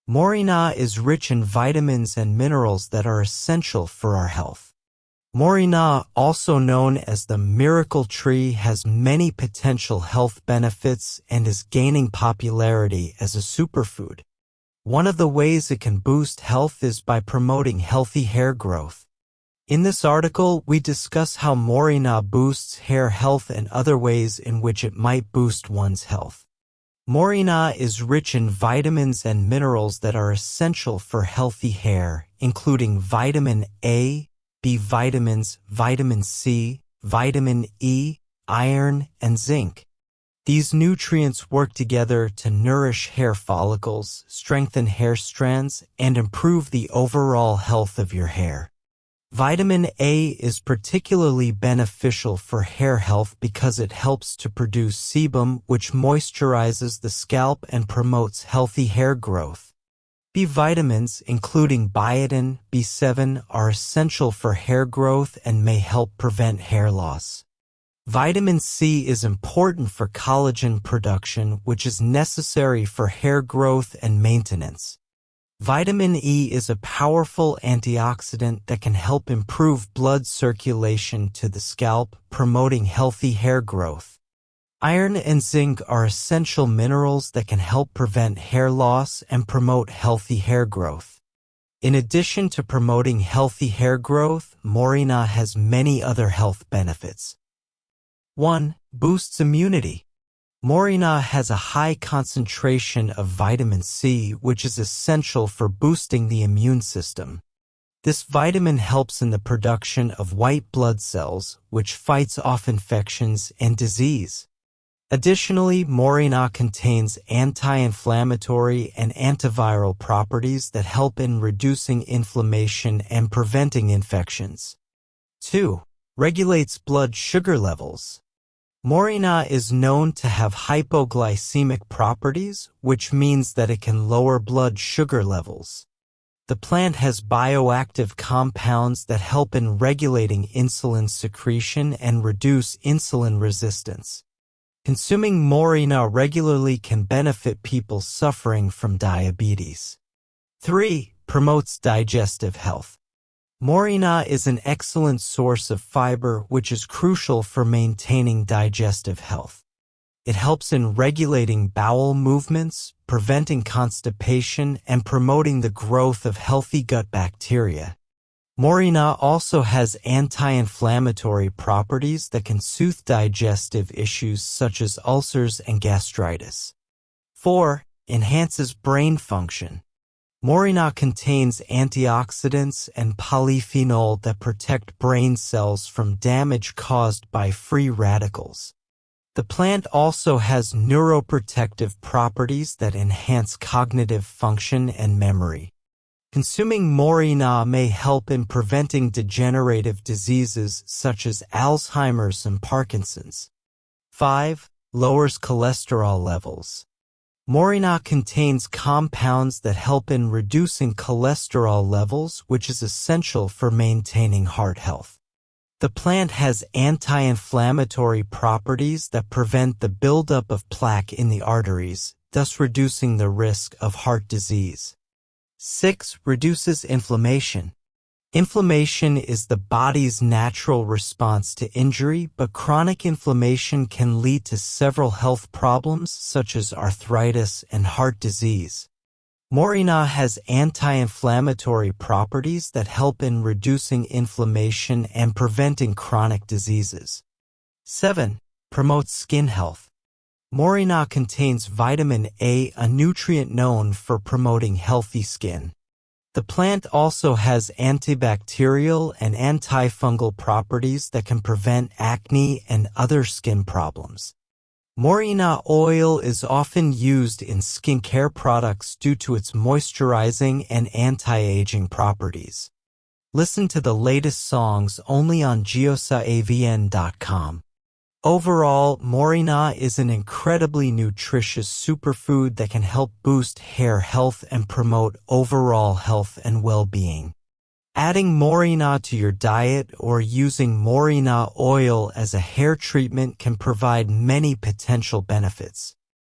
Moringa is rich in vitamins and minerals that are essential for our health. Moringa, also known as the miracle tree, has many potential health benefits and is gaining popularity as a superfood. One of the ways it can boost health is by promoting healthy hair growth. In this article, we discuss how Moringa boosts hair health and other ways in which it might boost one's health. Moringa is rich in vitamins and minerals that are essential for healthy hair, including vitamin A, B vitamins, vitamin C, vitamin E, iron, and zinc. These nutrients work together to nourish hair follicles, strengthen hair strands, and improve the overall health of your hair. Vitamin A is particularly beneficial for hair health because it helps to produce sebum, which moisturizes the scalp and promotes healthy hair growth. B vitamins, including biotin, B7, are essential for hair growth and may help prevent hair loss. Vitamin C is important for collagen production, which is necessary for hair growth and maintenance. Vitamin E is a powerful antioxidant that can help improve blood circulation to the scalp, promoting healthy hair growth. Iron and zinc are essential minerals that can help prevent hair loss and promote healthy hair growth. In addition to promoting healthy hair growth, Moringa has many other health benefits. 1. Boosts immunity. Moringa has a high concentration of vitamin C, which is essential for boosting the immune system. This vitamin helps in the production of white blood cells, which fights off infections and disease. Additionally, Moringa contains anti-inflammatory and antiviral properties that help in reducing inflammation and preventing infections. 2. Regulates blood sugar levels. Moringa is known to have hypoglycemic properties, which means that it can lower blood sugar levels. The plant has bioactive compounds that help in regulating insulin secretion and reduce insulin resistance. Consuming Moringa regularly can benefit people suffering from diabetes. 3. Promotes digestive health. Moringa is an excellent source of fiber, which is crucial for maintaining digestive health. It helps in regulating bowel movements, preventing constipation, and promoting the growth of healthy gut bacteria. Moringa also has anti-inflammatory properties that can soothe digestive issues such as ulcers and gastritis. 4. Enhances brain function. Moringa contains antioxidants and polyphenol that protect brain cells from damage caused by free radicals. The plant also has neuroprotective properties that enhance cognitive function and memory. Consuming Moringa may help in preventing degenerative diseases such as Alzheimer's and Parkinson's. 5. Lowers cholesterol levels. Moringa contains compounds that help in reducing cholesterol levels, which is essential for maintaining heart health. The plant has anti-inflammatory properties that prevent the buildup of plaque in the arteries, thus reducing the risk of heart disease. 6. Reduces inflammation. Inflammation is the body's natural response to injury, but chronic inflammation can lead to several health problems such as arthritis and heart disease. Moringa has anti-inflammatory properties that help in reducing inflammation and preventing chronic diseases. 7. Promotes skin health. Moringa contains vitamin A, a nutrient known for promoting healthy skin. The plant also has antibacterial and antifungal properties that can prevent acne and other skin problems. Moringa oil is often used in skincare products due to its moisturizing and anti-aging properties. Listen to the latest songs only on geosaavn.com. Overall, Moringa is an incredibly nutritious superfood that can help boost hair health and promote overall health and well-being. Adding Moringa to your diet or using Moringa oil as a hair treatment can provide many potential benefits.